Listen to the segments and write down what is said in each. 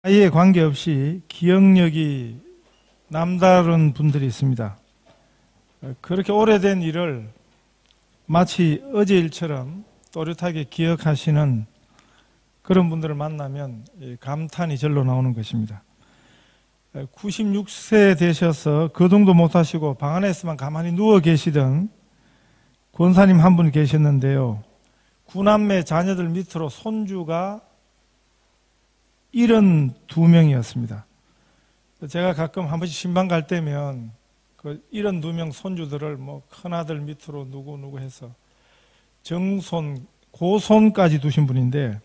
나이에 관계없이 기억력이 남다른 분들이 있습니다. 그렇게 오래된 일을 마치 어제 일처럼 또렷하게 기억하시는 그런 분들을 만나면 감탄이 절로 나오는 것입니다. 96세 되셔서 거동도 못하시고 방 안에서만 가만히 누워 계시던 권사님 한 분 계셨는데요. 9남매 자녀들 밑으로 손주가 72명이었습니다. 제가 가끔 한 번씩 신방 갈 때면 그 72명 손주들을 뭐 큰아들 밑으로 누구 해서 정손, 고손까지 두신 분인데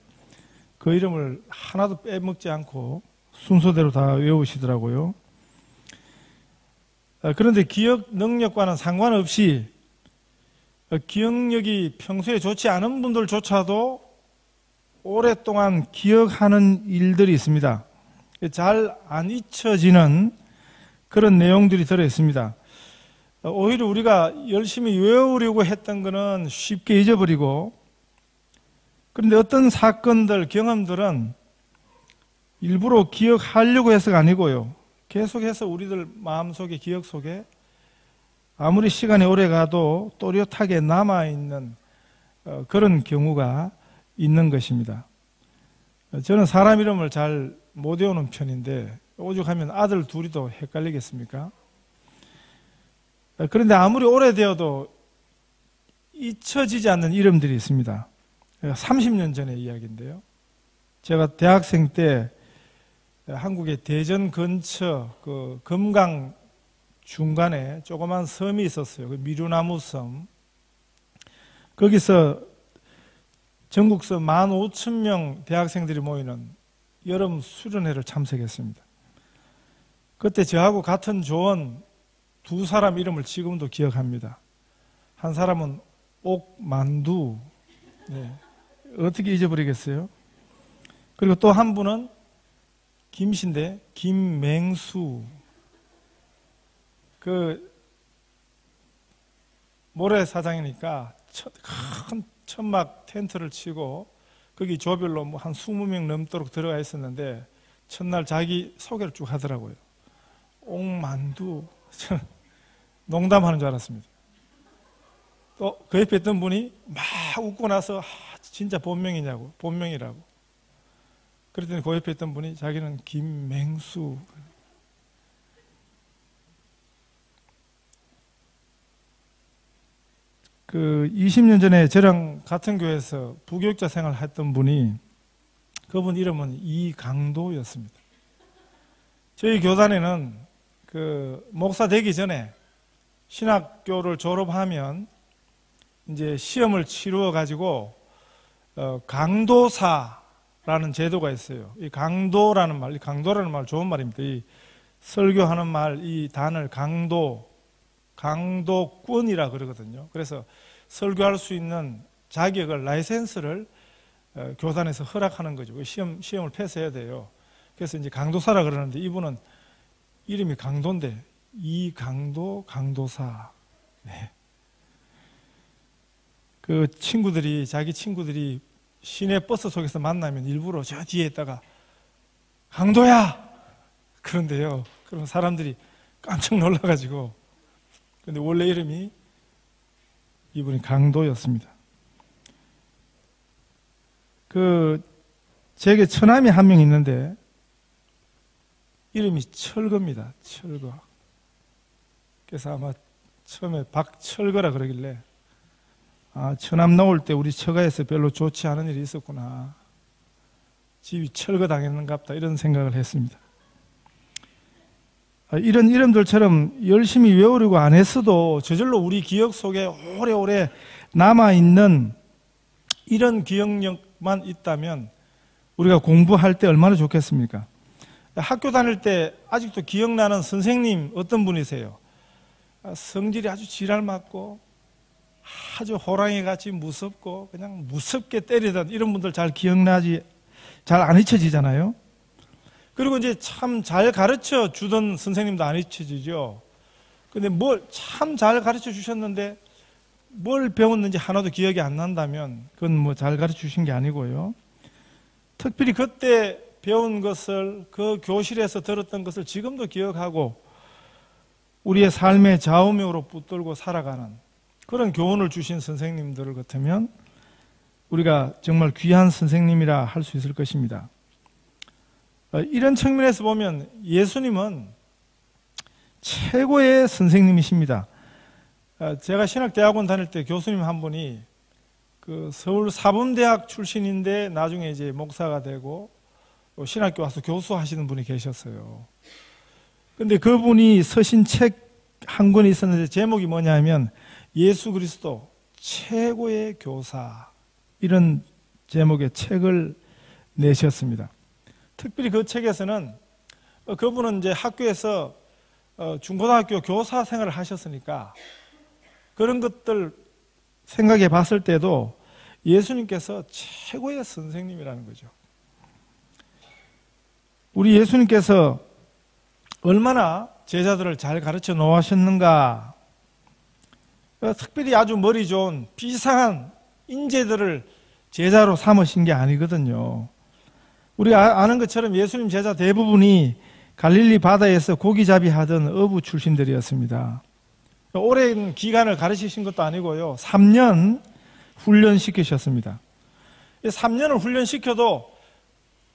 그 이름을 하나도 빼먹지 않고 순서대로 다 외우시더라고요. 그런데 기억 능력과는 상관없이 기억력이 평소에 좋지 않은 분들조차도 오랫동안 기억하는 일들이 있습니다. 잘 안 잊혀지는 그런 내용들이 들어있습니다. 오히려 우리가 열심히 외우려고 했던 것은 쉽게 잊어버리고, 그런데 어떤 사건들, 경험들은 일부러 기억하려고 해서가 아니고요. 계속해서 우리들 마음속에, 기억 속에 아무리 시간이 오래 가도 또렷하게 남아있는 그런 경우가 있는 것입니다. 저는 사람 이름을 잘 못 외우는 편인데 오죽하면 아들 둘이도 헷갈리겠습니까? 그런데 아무리 오래되어도 잊혀지지 않는 이름들이 있습니다. 30년 전의 이야기인데요. 제가 대학생 때 한국의 대전 근처 그 금강 중간에 조그만 섬이 있었어요. 그 미루나무 섬. 거기서 전국서 15,000명 대학생들이 모이는 여름 수련회를 참석했습니다. 그때 저하고 같은 조원 두 사람 이름을 지금도 기억합니다. 한 사람은 옥만두. 네. 어떻게 잊어버리겠어요? 그리고 또 한 분은 김씨인데 김맹수. 그 모래사장이니까 큰 천막 텐트를 치고 거기 조별로 뭐 한 20명 넘도록 들어가 있었는데 첫날 자기 소개를 쭉 하더라고요. 옥만두. 저는 농담하는 줄 알았습니다. 또 그 옆에 있던 분이 막 웃고 나서 진짜 본명이냐고, 본명이라고. 그랬더니 그 옆에 있던 분이 자기는 김맹수. 그 20년 전에 저랑 같은 교회에서 부교육자 생활을 했던 분이, 그분 이름은 이강도였습니다. 저희 교단에는 그 목사 되기 전에 신학교를 졸업하면 이제 시험을 치루어 가지고 강도사라는 제도가 있어요. 이 강도라는 말, 이 강도라는 말 좋은 말입니다. 이 설교하는 말, 이 단을 강도꾼이라 그러거든요. 그래서 설교할 수 있는 자격을, 라이센스를 교단에서 허락하는 거죠. 시험을 패스해야 돼요. 그래서 이제 강도사라 그러는데 이분은 이름이 강도인데 이강도 강도사. 네. 그 자기 친구들이 시내 버스 속에서 만나면 일부러 저 뒤에 있다가 강도야! 그런데요. 그러면 사람들이 깜짝 놀라가지고, 근데 원래 이름이 이분이 강도였습니다. 제게 처남이 한 명 있는데 이름이 철거입니다. 철거. 그래서 아마 처음에 박철거라 그러길래 처남 나올 때 우리 처가에서 별로 좋지 않은 일이 있었구나. 집이 철거당했는갑다 이런 생각을 했습니다. 이런 이름들처럼 열심히 외우려고 안 했어도 저절로 우리 기억 속에 오래오래 남아있는 이런 기억력만 있다면 우리가 공부할 때 얼마나 좋겠습니까? 학교 다닐 때 아직도 기억나는 선생님 어떤 분이세요? 성질이 아주 지랄 맞고 아주 호랑이같이 무섭고 그냥 무섭게 때리던 이런 분들 잘 안 잊혀지잖아요. 그리고 이제 참 잘 가르쳐 주던 선생님도 안 잊혀지죠. 근데 참 잘 가르쳐 주셨는데 뭘 배웠는지 하나도 기억이 안 난다면 그건 뭐 잘 가르쳐 주신 게 아니고요. 특별히 그때 배운 것을, 그 교실에서 들었던 것을 지금도 기억하고 우리의 삶의 좌우명으로 붙들고 살아가는 그런 교훈을 주신 선생님들 같으면 우리가 정말 귀한 선생님이라 할 수 있을 것입니다. 이런 측면에서 보면 예수님은 최고의 선생님이십니다. 제가 신학대학원 다닐 때 교수님 한 분이 그 서울 사범대학 출신인데 나중에 이제 목사가 되고 신학교 와서 교수하시는 분이 계셨어요. 근데 그분이 서신 책 한 권이 있었는데 제목이 뭐냐면 예수 그리스도 최고의 교사, 이런 제목의 책을 내셨습니다. 특별히 그 책에서는 그분은 이제 학교에서 중고등학교 교사 생활을 하셨으니까 그런 것들 생각해 봤을 때도 예수님께서 최고의 선생님이라는 거죠. 우리 예수님께서 얼마나 제자들을 잘 가르쳐 놓으셨는가. 특별히 아주 머리 좋은 비상한 인재들을 제자로 삼으신 게 아니거든요. 우리가 아는 것처럼 예수님 제자 대부분이 갈릴리 바다에서 고기잡이 하던 어부 출신들이었습니다. 오랜 기간을 가르치신 것도 아니고요. 3년 훈련시키셨습니다. 3년을 훈련시켜도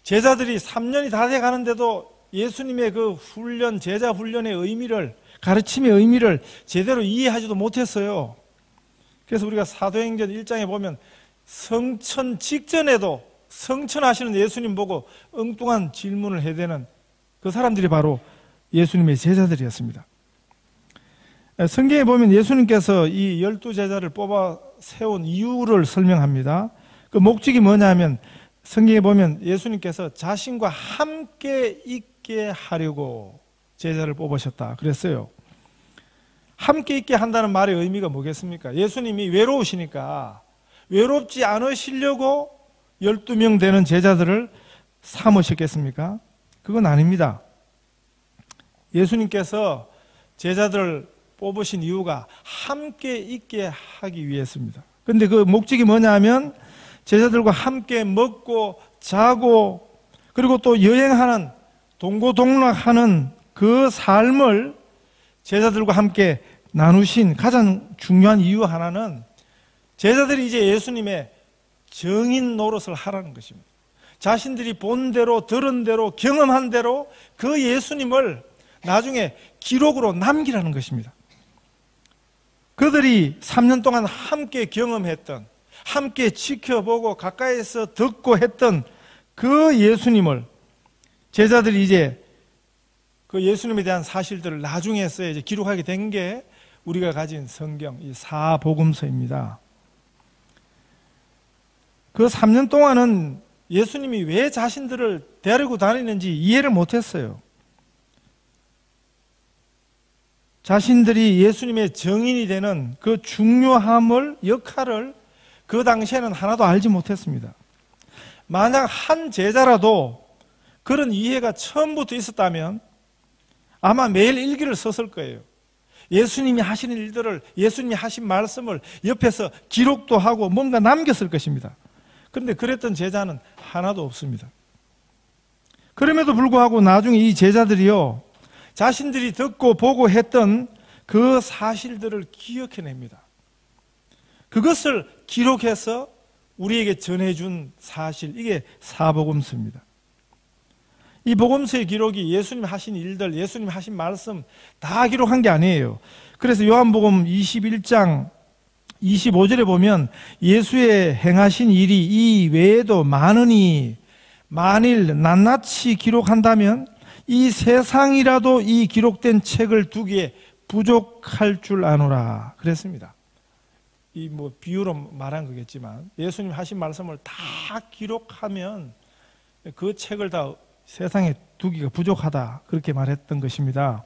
제자들이 3년이 다 돼 가는데도 예수님의 그 훈련, 제자 훈련의 의미를, 가르침의 의미를 제대로 이해하지도 못했어요. 그래서 우리가 사도행전 1장에 보면 성천 직전에도 성천하시는 예수님 보고 엉뚱한 질문을 해대는 그 사람들이 바로 예수님의 제자들이었습니다. 성경에 보면 예수님께서 이 12제자를 뽑아 세운 이유를 설명합니다. 그 목적이 뭐냐면 성경에 보면 예수님께서 자신과 함께 있게 하려고 제자를 뽑으셨다 그랬어요. 함께 있게 한다는 말의 의미가 뭐겠습니까? 예수님이 외로우시니까 외롭지 않으시려고 12명 되는 제자들을 삼으셨겠습니까? 그건 아닙니다. 예수님께서 제자들을 뽑으신 이유가 함께 있게 하기 위해서입니다. 그런데 그 목적이 뭐냐면 제자들과 함께 먹고 자고 그리고 또 여행하는, 동고동락하는 그 삶을 제자들과 함께 나누신 가장 중요한 이유 하나는 제자들이 이제 예수님의 정인 노릇을 하라는 것입니다. 자신들이 본 대로, 들은 대로, 경험한 대로 그 예수님을 나중에 기록으로 남기라는 것입니다. 그들이 3년 동안 함께 경험했던, 함께 지켜보고 가까이서 듣고 했던 그 예수님을 제자들이 이제 그 예수님에 대한 사실들을 나중에 이제 기록하게 된 게 우리가 가진 성경, 이 사복음서입니다. 그 3년 동안은 예수님이 왜 자신들을 데리고 다니는지 이해를 못했어요. 자신들이 예수님의 정인이 되는 그 중요함을, 역할을 그 당시에는 하나도 알지 못했습니다. 만약 한 제자라도 그런 이해가 처음부터 있었다면 아마 매일 일기를 썼을 거예요. 예수님이 하시는 일들을, 예수님이 하신 말씀을 옆에서 기록도 하고 뭔가 남겼을 것입니다. 그런데 그랬던 제자는 하나도 없습니다. 그럼에도 불구하고 나중에 이 제자들이요, 자신들이 듣고 보고 했던 그 사실들을 기억해냅니다. 그것을 기록해서 우리에게 전해준 사실, 이게 사복음서입니다. 이 복음서의 기록이 예수님 하신 일들, 예수님 하신 말씀 다 기록한 게 아니에요. 그래서 요한복음 21장 25절에 보면 예수의 행하신 일이 이 외에도 많으니 만일 낱낱이 기록한다면 이 세상이라도 이 기록된 책을 두기에 부족할 줄 아노라 그랬습니다. 이 뭐 비유로 말한 거겠지만 예수님 하신 말씀을 다 기록하면 그 책을 다 세상에 두기가 부족하다 그렇게 말했던 것입니다.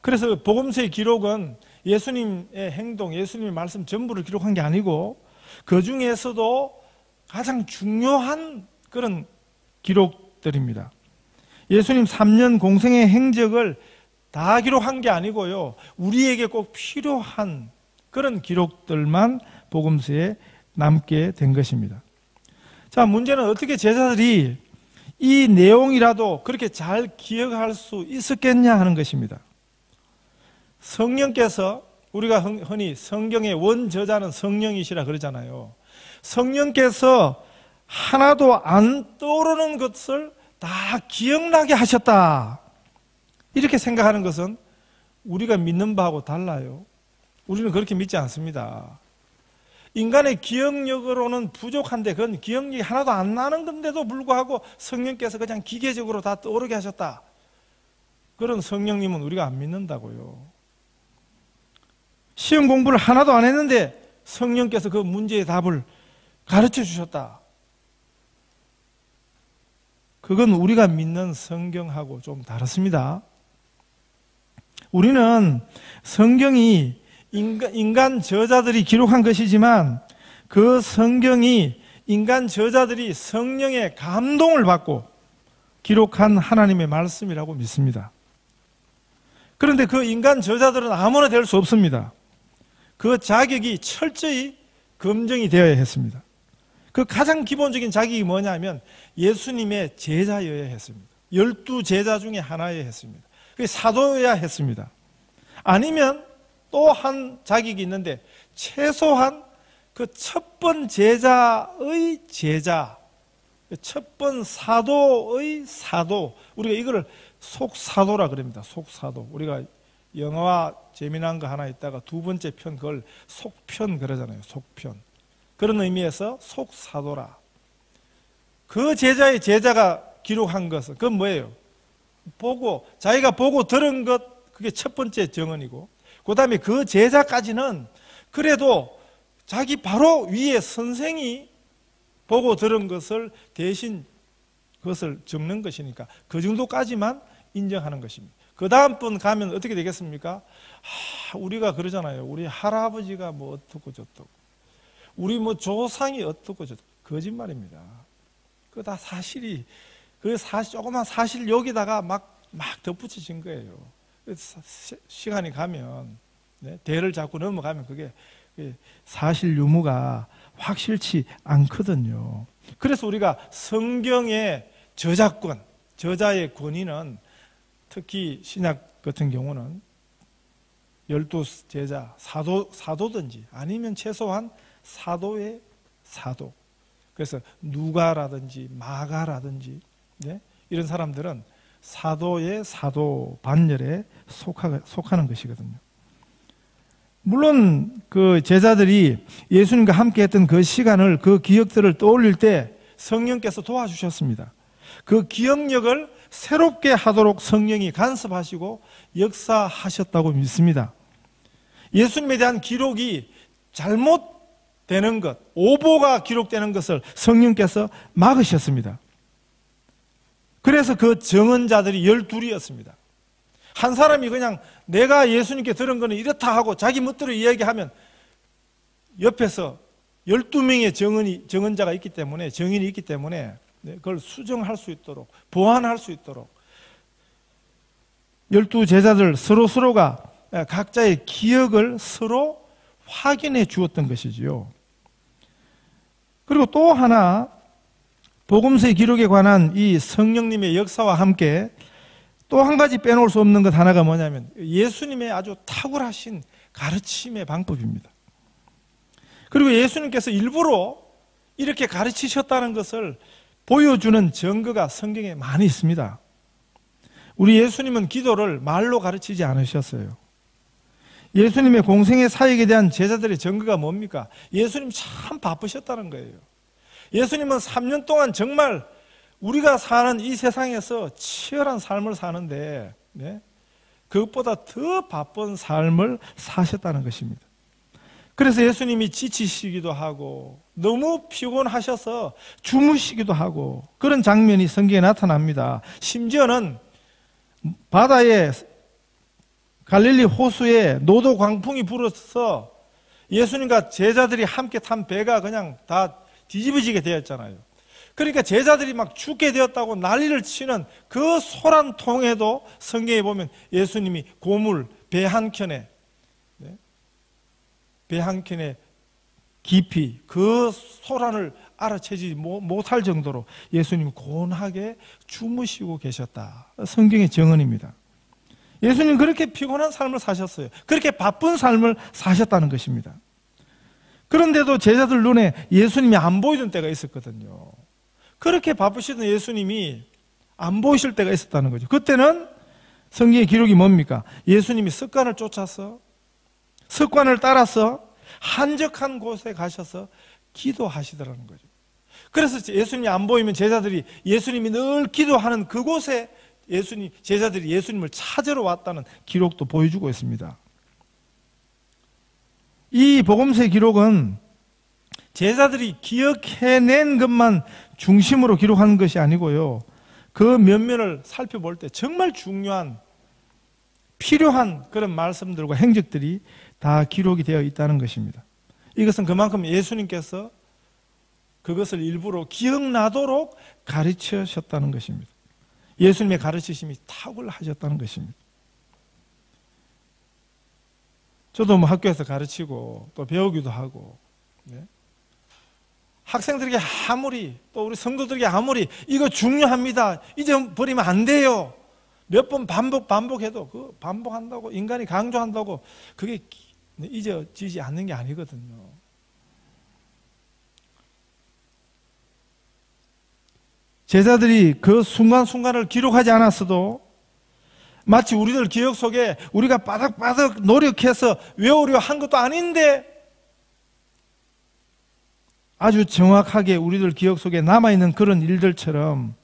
그래서 복음서의 기록은 예수님의 행동, 예수님의 말씀 전부를 기록한 게 아니고 그 중에서도 가장 중요한 그런 기록들입니다. 예수님 3년 공생의 행적을 다 기록한 게 아니고요, 우리에게 꼭 필요한 그런 기록들만 복음서에 남게 된 것입니다. 자, 문제는 어떻게 제자들이 이 내용이라도 그렇게 잘 기억할 수 있었겠냐 하는 것입니다. 성령께서, 우리가 흔히 성경의 원저자는 성령이시라 그러잖아요. 성령께서 하나도 안 떠오르는 것을 다 기억나게 하셨다, 이렇게 생각하는 것은 우리가 믿는 바하고 달라요. 우리는 그렇게 믿지 않습니다. 인간의 기억력으로는 부족한데, 그건 기억력이 하나도 안 나는 건데도 불구하고 성령께서 그냥 기계적으로 다 떠오르게 하셨다, 그런 성령님은 우리가 안 믿는다고요. 시험 공부를 하나도 안 했는데 성령께서 그 문제의 답을 가르쳐 주셨다, 그건 우리가 믿는 성경하고 좀 다릅니다. 우리는 성경이 인간 저자들이 기록한 것이지만 그 성경이 인간 저자들이 성령의 감동을 받고 기록한 하나님의 말씀이라고 믿습니다. 그런데 그 인간 저자들은 아무나 될 수 없습니다. 그 자격이 철저히 검증이 되어야 했습니다. 그 가장 기본적인 자격이 뭐냐면 예수님의 제자여야 했습니다. 12제자 중에 하나여야 했습니다. 그게 사도여야 했습니다. 아니면 또 한 자격이 있는데 최소한 그 첫 번 제자의 제자, 첫 번 사도의 사도, 우리가 이거를 속사도라 그럽니다. 속사도. 우리가 영어와 재미난 거 하나 있다가 두 번째 편, 그걸 속편 그러잖아요. 속편. 그런 의미에서 속사도라. 그 제자의 제자가 기록한 것은 그건 뭐예요? 자기가 보고 들은 것, 그게 첫 번째 정언이고, 그 다음에 그 제자까지는 그래도 자기 바로 위에 선생이 보고 들은 것을 대신 그것을 적는 것이니까 그 정도까지만 인정하는 것입니다. 그 다음 분 가면 어떻게 되겠습니까? 우리가 그러잖아요. 우리 할아버지가 뭐 어떻고 저떻고, 우리 뭐 조상이 어떻고 저떻고. 거짓말입니다. 그거 다 사실이, 그 조그만 사실 여기다가 막 덧붙여진 거예요. 시간이 가면, 대를 자꾸 넘어가면 그게 사실 유무가 확실치 않거든요. 그래서 우리가 성경의 저작권, 저자의 권위는 특히 신약 같은 경우는 12제자, 사도든지 아니면 최소한 사도의 사도. 그래서 누가라든지 마가라든지 이런 사람들은 사도의 사도 반열에 속하는 것이거든요. 물론 그 제자들이 예수님과 함께 했던 그 시간을, 그 기억들을 떠올릴 때 성령께서 도와주셨습니다. 그 기억력을 새롭게 하도록 성령이 간섭하시고 역사하셨다고 믿습니다. 예수님에 대한 기록이 잘못되는 것, 오보가 기록되는 것을 성령께서 막으셨습니다. 그래서 그 증언자들이 12이었습니다. 한 사람이 그냥 내가 예수님께 들은 거는 이렇다 하고 자기 멋대로 이야기하면 옆에서 12명의 증언자가 있기 때문에, 증인이 있기 때문에 그걸 수정할 수 있도록, 보완할 수 있도록 12제자들 서로가 각자의 기억을 서로 확인해 주었던 것이지요. 그리고 또 하나, 복음서의 기록에 관한 이 성령님의 역사와 함께 또 한 가지 빼놓을 수 없는 것 하나가 뭐냐면 예수님의 아주 탁월하신 가르침의 방법입니다. 그리고 예수님께서 일부러 이렇게 가르치셨다는 것을 보여주는 증거가 성경에 많이 있습니다. 우리 예수님은 기도를 말로 가르치지 않으셨어요. 예수님의 공생의 사역에 대한 제자들의 증거가 뭡니까? 예수님 참 바쁘셨다는 거예요. 예수님은 3년 동안 정말 우리가 사는 이 세상에서 치열한 삶을 사는데 그것보다 더 바쁜 삶을 사셨다는 것입니다. 그래서 예수님이 지치시기도 하고 너무 피곤하셔서 주무시기도 하고 그런 장면이 성경에 나타납니다. 심지어는 바다에, 갈릴리 호수에 노도 광풍이 불어서 예수님과 제자들이 함께 탄 배가 그냥 다 뒤집어지게 되었잖아요. 그러니까 제자들이 막 죽게 되었다고 난리를 치는 그 소란통에도 성경에 보면 예수님이 고물, 배 한 켠에 깊이 그 소란을 알아채지 못할 정도로 예수님이 고온하게 주무시고 계셨다. 성경의 증언입니다. 예수님 그렇게 피곤한 삶을 사셨어요. 그렇게 바쁜 삶을 사셨다는 것입니다. 그런데도 제자들 눈에 예수님이 안 보이던 때가 있었거든요. 그렇게 바쁘시던 예수님이 안 보이실 때가 있었다는 거죠. 그때는 성경의 기록이 뭡니까? 예수님이 습관을 쫓아서, 습관을 따라서 한적한 곳에 가셔서 기도하시더라는 거죠. 그래서 예수님이 안 보이면 제자들이 예수님이 늘 기도하는 그곳에 제자들이 예수님을 찾으러 왔다는 기록도 보여주고 있습니다. 이 복음서의 기록은 제자들이 기억해낸 것만 중심으로 기록한 것이 아니고요, 그 면면을 살펴볼 때 정말 중요한, 필요한 그런 말씀들과 행적들이 다 기록이 되어 있다는 것입니다. 이것은 그만큼 예수님께서 그것을 일부러 기억나도록 가르치셨다는 것입니다. 예수님의 가르치심이 탁월하셨다는 것입니다. 저도 학교에서 가르치고 또 배우기도 하고, 학생들에게 아무리, 또 우리 성도들에게 아무리 이거 중요합니다, 잊어버리면 안 돼요, 몇 번 반복해도 그 반복한다고, 인간이 강조한다고 그게 잊어지지 않는 게 아니거든요. 제자들이 그 순간순간을 기록하지 않았어도 마치 우리들 기억 속에 우리가 바닥바닥 노력해서 외우려 한 것도 아닌데 아주 정확하게 우리들 기억 속에 남아있는 그런 일들처럼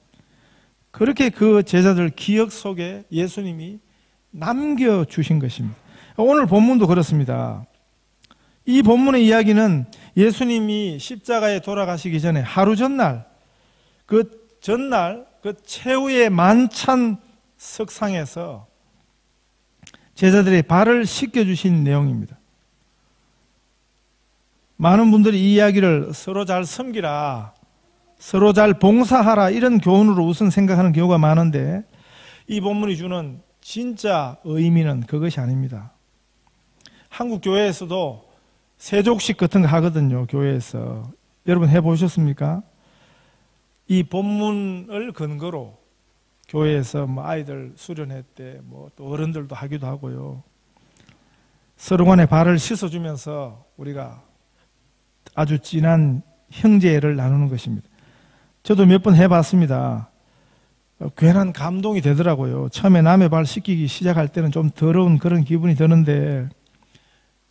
그렇게 그 제자들 기억 속에 예수님이 남겨주신 것입니다. 오늘 본문도 그렇습니다. 이 본문의 이야기는 예수님이 십자가에 돌아가시기 전에 하루 전날, 그 최후의 만찬 석상에서 제자들의 발을 씻겨주신 내용입니다. 많은 분들이 이 이야기를 서로 잘 섬기라, 서로 잘 봉사하라, 이런 교훈으로 우선 생각하는 경우가 많은데 이 본문이 주는 진짜 의미는 그것이 아닙니다. 한국 교회에서도 세족식 같은 거 하거든요. 교회에서. 여러분 해보셨습니까? 이 본문을 근거로 교회에서 아이들 수련회 때 또 어른들도 하기도 하고요, 서로 간에 발을 씻어주면서 우리가 아주 진한 형제를 나누는 것입니다. 저도 몇 번 해봤습니다. 괜한 감동이 되더라고요. 처음에 남의 발 씻기기 시작할 때는 좀 더러운 그런 기분이 드는데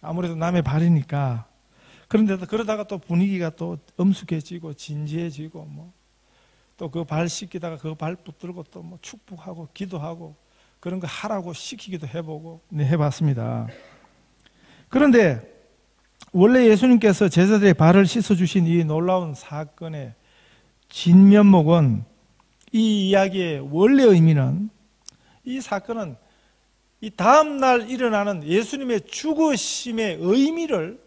아무래도 남의 발이니까, 그런데도 그러다가 또 분위기가 또 엄숙해지고 진지해지고 또 그 발 씻기다가 그 발 붙들고 또 축복하고 기도하고 그런 거 하라고 시키기도 해보고 해봤습니다. 그런데 원래 예수님께서 제자들의 발을 씻어주신 이 놀라운 사건의 진면목은, 이 이야기의 원래 의미는, 이 사건은 이 다음날 일어나는 예수님의 죽으심의 의미를,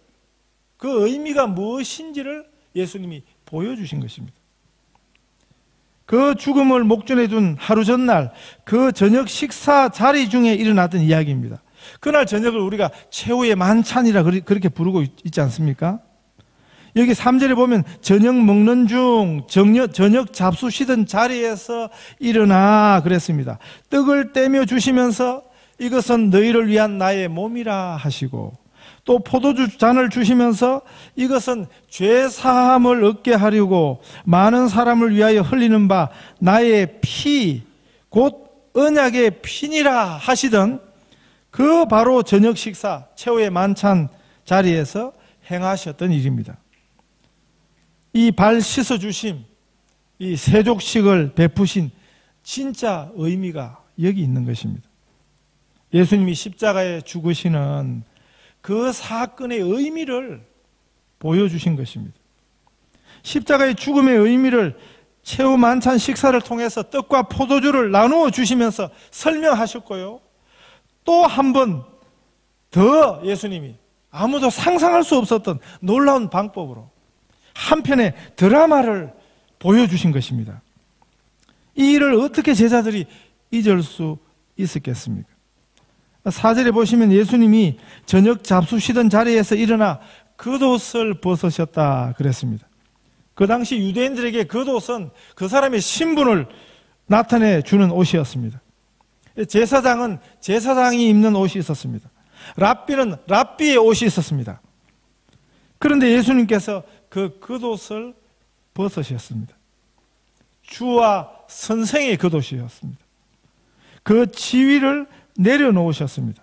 그 의미가 무엇인지를 예수님이 보여주신 것입니다. 그 죽음을 목전에 둔 하루 전날 그 저녁 식사 자리 중에 일어났던 이야기입니다. 그날 저녁을 우리가 최후의 만찬이라 그렇게 부르고 있지 않습니까? 여기 3절에 보면 저녁 먹는 중, 저녁 잡수시던 자리에서 일어나 그랬습니다. 떡을 떼며 주시면서 이것은 너희를 위한 나의 몸이라 하시고, 또 포도주 잔을 주시면서 이것은 죄 사함을 얻게 하려고 많은 사람을 위하여 흘리는 바 나의 피, 곧 언약의 피니라 하시던 그 바로 저녁 식사, 최후의 만찬 자리에서 행하셨던 일입니다. 이 발 씻어주심, 이 세족식을 베푸신 진짜 의미가 여기 있는 것입니다. 예수님이 십자가에 죽으시는 그 사건의 의미를 보여주신 것입니다. 십자가의 죽음의 의미를 최후 만찬 식사를 통해서 떡과 포도주를 나누어 주시면서 설명하셨고요, 또 한 번 더 예수님이 아무도 상상할 수 없었던 놀라운 방법으로 한편의 드라마를 보여주신 것입니다. 이 일을 어떻게 제자들이 잊을 수 있었겠습니까? 4절에 보시면 예수님이 저녁 잡수시던 자리에서 일어나 겉옷을 벗으셨다 그랬습니다. 그 당시 유대인들에게 겉옷은 그 사람의 신분을 나타내 주는 옷이었습니다. 제사장은 제사장이 입는 옷이 있었습니다. 랍비는 랍비의 옷이 있었습니다. 그런데 예수님께서 그 겉옷을 벗으셨습니다. 주와 선생의 겉옷이었습니다. 그 지위를 내려놓으셨습니다.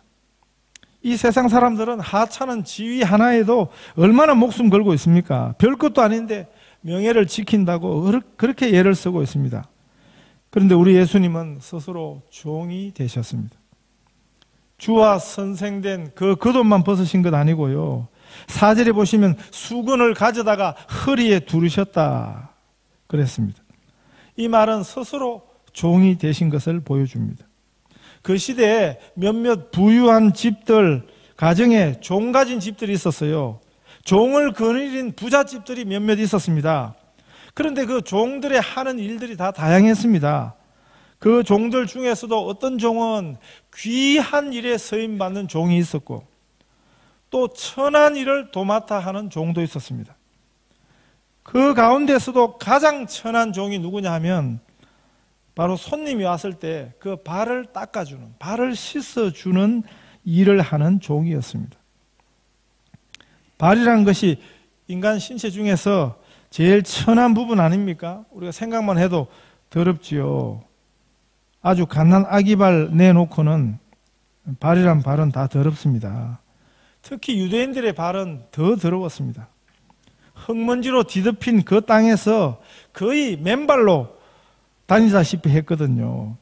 이 세상 사람들은 하찮은 지위 하나에도 얼마나 목숨 걸고 있습니까? 별것도 아닌데 명예를 지킨다고 그렇게 예를 쓰고 있습니다. 그런데 우리 예수님은 스스로 종이 되셨습니다. 주와 선생된 그 겉옷만 벗으신 것 아니고요. 4절에 보시면 수건을 가져다가 허리에 두르셨다 그랬습니다. 이 말은 스스로 종이 되신 것을 보여줍니다. 그 시대에 몇몇 부유한 집들, 가정에 종 가진 집들이 있었어요. 종을 거느린 부잣집들이 몇몇 있었습니다. 그런데 그 종들의 하는 일들이 다 다양했습니다. 그 종들 중에서도 어떤 종은 귀한 일에 쓰임받는 종이 있었고 또 천한 일을 도맡아 하는 종도 있었습니다. 그 가운데서도 가장 천한 종이 누구냐 하면 바로 손님이 왔을 때 그 발을 닦아주는, 발을 씻어주는 일을 하는 종이었습니다. 발이라는 것이 인간 신체 중에서 제일 천한 부분 아닙니까? 우리가 생각만 해도 더럽지요. 아주 갓난 아기발 내놓고는 발이란 발은 다 더럽습니다. 특히 유대인들의 발은 더 더러웠습니다. 흙먼지로 뒤덮인 그 땅에서 거의 맨발로 다니다시피 했거든요.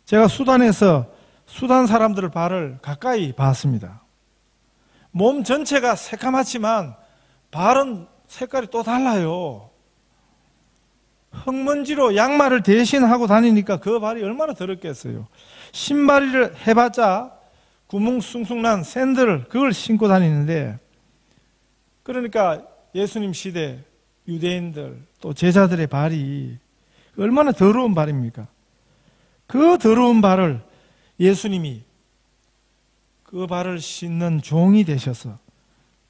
제가 수단에서 수단 사람들의 발을 가까이 봤습니다. 몸 전체가 새까맣지만 발은 색깔이 또 달라요. 흙먼지로 양말을 대신하고 다니니까 그 발이 얼마나 더럽겠어요. 신발을 해봤자 구멍 숭숭 난 샌들 그걸 신고 다니는데, 그러니까 예수님 시대 유대인들 또 제자들의 발이 얼마나 더러운 발입니까? 그 더러운 발을 예수님이 그 발을 씻는 종이 되셔서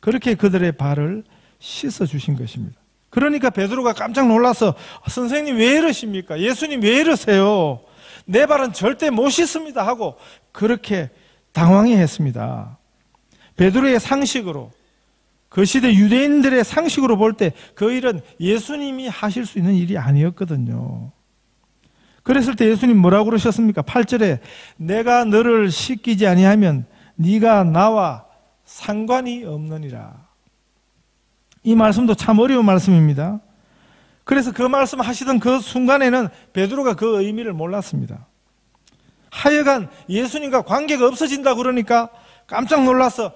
그렇게 그들의 발을 씻어주신 것입니다. 그러니까 베드로가 깜짝 놀라서 선생님 왜 이러십니까? 예수님 왜 이러세요? 내 발은 절대 못 씻습니다 하고 그렇게 당황해 했습니다. 베드로의 상식으로, 그 시대 유대인들의 상식으로 볼 때 그 일은 예수님이 하실 수 있는 일이 아니었거든요. 그랬을 때 예수님 뭐라고 그러셨습니까? 8절에 내가 너를 씻기지 아니하면 네가 나와 상관이 없느니라. 이 말씀도 참 어려운 말씀입니다. 그래서 그 말씀 하시던 그 순간에는 베드로가 그 의미를 몰랐습니다. 하여간 예수님과 관계가 없어진다 그러니까 깜짝 놀라서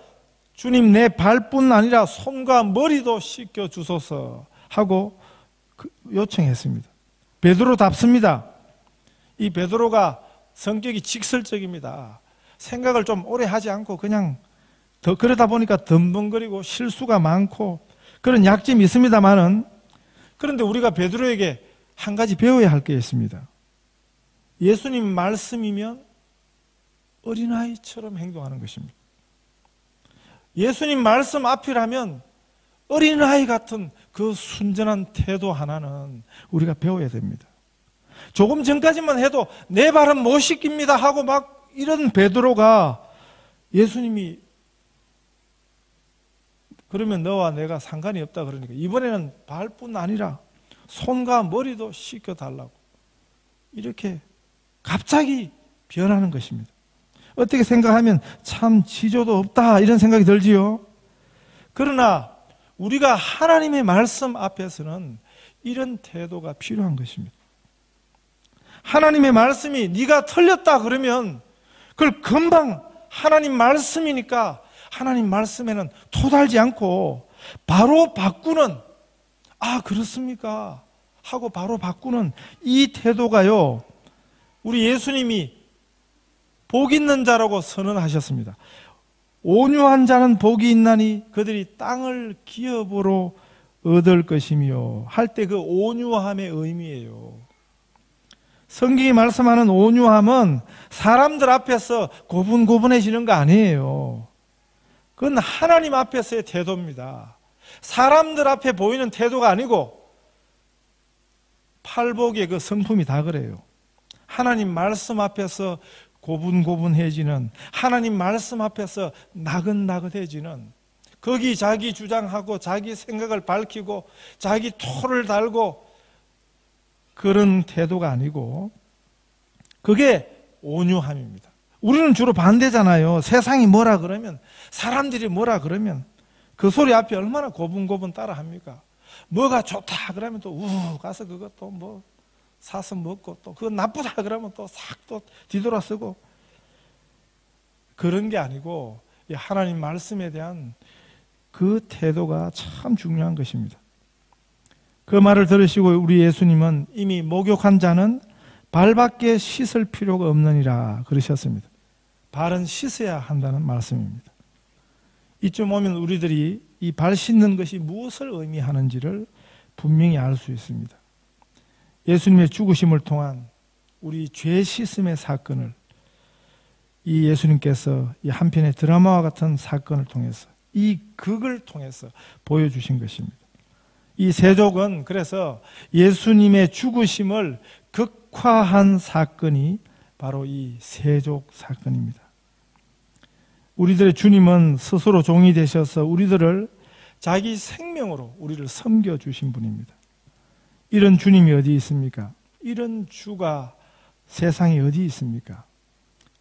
주님 내 발뿐 아니라 손과 머리도 씻겨 주소서 하고 요청했습니다. 베드로답습니다. 이 베드로가 성격이 직설적입니다. 생각을 좀 오래 하지 않고 그냥 그러다 보니까 덤벙거리고 실수가 많고 그런 약점이 있습니다만은, 그런데 우리가 베드로에게 한 가지 배워야 할 게 있습니다. 예수님 말씀이면 어린아이처럼 행동하는 것입니다. 예수님 말씀 앞이라면 어린아이 같은 그 순전한 태도 하나는 우리가 배워야 됩니다. 조금 전까지만 해도 내 발은 못 씻깁니다 하고 막 이런 베드로가 예수님이 그러면 너와 내가 상관이 없다 그러니까 이번에는 발뿐 아니라 손과 머리도 씻겨달라고 이렇게 갑자기 변하는 것입니다. 어떻게 생각하면 참 지조도 없다 이런 생각이 들지요. 그러나 우리가 하나님의 말씀 앞에서는 이런 태도가 필요한 것입니다. 하나님의 말씀이 네가 틀렸다 그러면 그걸 금방 하나님 말씀이니까 하나님 말씀에는 토달지 않고 바로 바꾸는, 아 그렇습니까 하고 바로 바꾸는 이 태도가요, 우리 예수님이 복 있는 자라고 선언하셨습니다. 온유한 자는 복이 있나니 그들이 땅을 기업으로 얻을 것이며 할 때 그 온유함의 의미예요. 성경이 말씀하는 온유함은 사람들 앞에서 고분고분해지는 거 아니에요. 그건 하나님 앞에서의 태도입니다. 사람들 앞에 보이는 태도가 아니고 팔복의 그 성품이 다 그래요. 하나님 말씀 앞에서 고분고분해지는, 하나님 말씀 앞에서 나긋나긋해지는, 거기 자기 주장하고 자기 생각을 밝히고 자기 토를 달고 그런 태도가 아니고, 그게 온유함입니다. 우리는 주로 반대잖아요. 세상이 뭐라 그러면, 사람들이 뭐라 그러면 그 소리 앞에 얼마나 고분고분 따라합니까? 뭐가 좋다 그러면 또 가서 그것도 뭐 사서 먹고, 또 그거 나쁘다 그러면 또 싹 또 뒤돌아 쓰고, 그런 게 아니고 하나님 말씀에 대한 그 태도가 참 중요한 것입니다. 그 말을 들으시고 우리 예수님은 이미 목욕한 자는 발밖에 씻을 필요가 없느니라 그러셨습니다. 발은 씻어야 한다는 말씀입니다. 이쯤 오면 우리들이 이 발 씻는 것이 무엇을 의미하는지를 분명히 알 수 있습니다. 예수님의 죽으심을 통한 우리 죄 씻음의 사건을 이 예수님께서 이 한편의 드라마와 같은 사건을 통해서, 이 극을 통해서 보여주신 것입니다. 이 세족은 그래서 예수님의 죽으심을 극화한 사건이 바로 이 세족 사건입니다. 우리들의 주님은 스스로 종이 되셔서 우리들을 자기 생명으로 우리를 섬겨주신 분입니다. 이런 주님이 어디 있습니까? 이런 주가 세상에 어디 있습니까?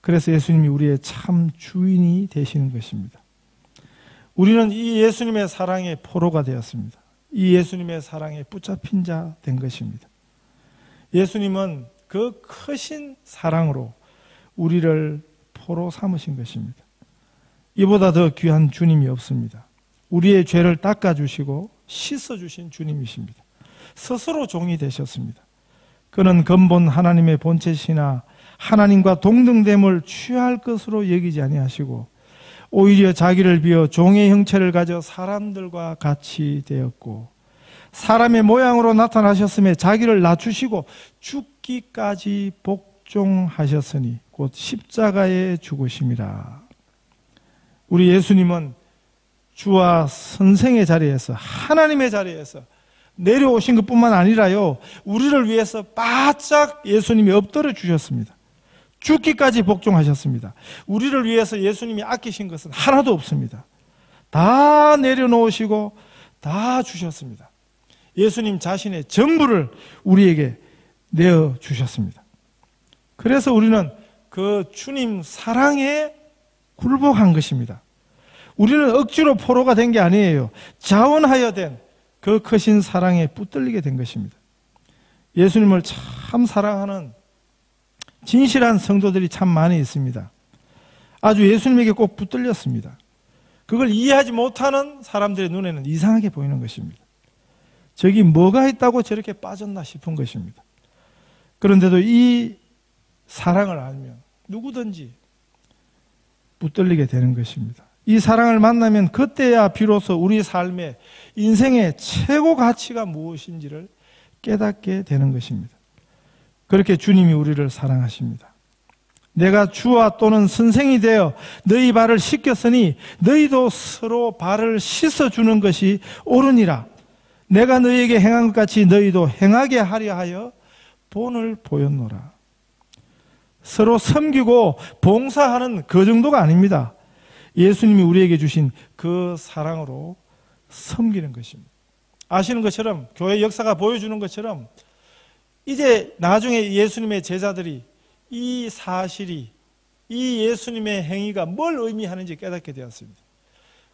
그래서 예수님이 우리의 참 주인이 되시는 것입니다. 우리는 이 예수님의 사랑의 포로가 되었습니다. 이 예수님의 사랑에 붙잡힌 자 된 것입니다. 예수님은 그 크신 사랑으로 우리를 포로 삼으신 것입니다. 이보다 더 귀한 주님이 없습니다. 우리의 죄를 닦아주시고 씻어주신 주님이십니다. 스스로 종이 되셨습니다. 그는 근본 하나님의 본체시나 하나님과 동등됨을 취할 것으로 여기지 아니하시고 오히려 자기를 비워 종의 형체를 가져 사람들과 같이 되었고 사람의 모양으로 나타나셨음에 자기를 낮추시고 죽기까지 복종하셨으니 곧 십자가에 죽으심이라. 우리 예수님은 주와 선생의 자리에서, 하나님의 자리에서 내려오신 것뿐만 아니라요, 우리를 위해서 바짝 예수님이 엎드려 주셨습니다. 죽기까지 복종하셨습니다. 우리를 위해서 예수님이 아끼신 것은 하나도 없습니다. 다 내려놓으시고 다 주셨습니다. 예수님 자신의 전부를 우리에게 내어주셨습니다. 그래서 우리는 그 주님 사랑에 굴복한 것입니다. 우리는 억지로 포로가 된 게 아니에요. 자원하여 된 그 크신 사랑에 붙들리게 된 것입니다. 예수님을 참 사랑하는 진실한 성도들이 참 많이 있습니다. 아주 예수님에게 꼭 붙들렸습니다. 그걸 이해하지 못하는 사람들의 눈에는 이상하게 보이는 것입니다. 저기 뭐가 있다고 저렇게 빠졌나 싶은 것입니다. 그런데도 이 사랑을 알면 누구든지 붙들리게 되는 것입니다. 이 사랑을 만나면 그때야 비로소 우리 삶의 인생의 최고 가치가 무엇인지를 깨닫게 되는 것입니다. 그렇게 주님이 우리를 사랑하십니다. 내가 주와 또는 선생이 되어 너희 발을 씻겼으니 너희도 서로 발을 씻어주는 것이 옳으니라. 내가 너희에게 행한 것 같이 너희도 행하게 하려 하여 본을 보였노라. 서로 섬기고 봉사하는 그 정도가 아닙니다. 예수님이 우리에게 주신 그 사랑으로 섬기는 것입니다. 아시는 것처럼 교회 역사가 보여주는 것처럼 이제 나중에 예수님의 제자들이 이 사실이, 이 예수님의 행위가 뭘 의미하는지 깨닫게 되었습니다.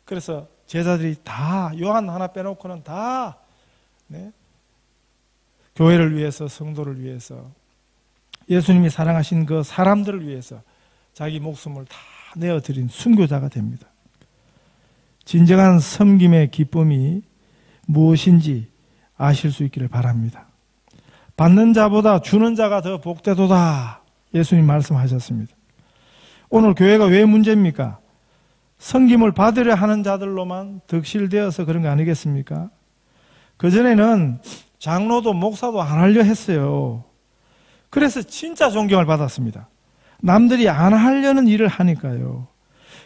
그래서 제자들이 다, 요한 하나 빼놓고는 다 교회를 위해서, 성도를 위해서, 예수님이 사랑하신 그 사람들을 위해서 자기 목숨을 다 내어드린 순교자가 됩니다. 진정한 섬김의 기쁨이 무엇인지 아실 수 있기를 바랍니다. 받는 자보다 주는 자가 더 복되도다, 예수님 말씀하셨습니다. 오늘 교회가 왜 문제입니까? 섬김을 받으려 하는 자들로만 득실되어서 그런 거 아니겠습니까? 그전에는 장로도 목사도 안 하려 했어요. 그래서 진짜 존경을 받았습니다. 남들이 안 하려는 일을 하니까요.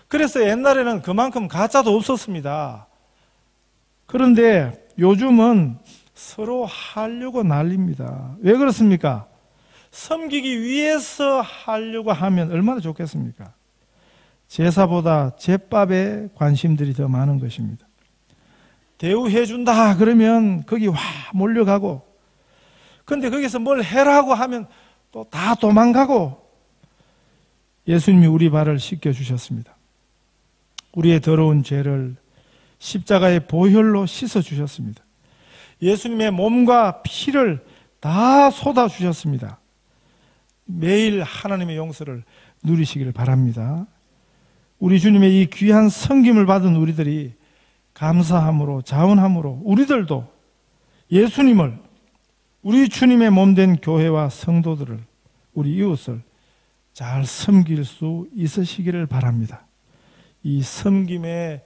그래서 옛날에는 그만큼 가짜도 없었습니다. 그런데 요즘은 서로 하려고 난립니다. 왜 그렇습니까? 섬기기 위해서 하려고 하면 얼마나 좋겠습니까? 제사보다 제밥에 관심들이 더 많은 것입니다. 대우해준다 그러면 거기 와 몰려가고, 근데 거기서 뭘 해라고 하면 또 다 도망가고. 예수님이 우리 발을 씻겨주셨습니다. 우리의 더러운 죄를 십자가의 보혈로 씻어주셨습니다. 예수님의 몸과 피를 다 쏟아주셨습니다. 매일 하나님의 용서를 누리시기를 바랍니다. 우리 주님의 이 귀한 섬김을 받은 우리들이 감사함으로, 자원함으로 우리들도 예수님을, 우리 주님의 몸된 교회와 성도들을, 우리 이웃을 잘 섬길 수 있으시기를 바랍니다. 이 섬김의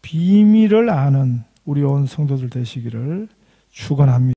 비밀을 아는 우리 온 성도들 되시기를 축원합니다.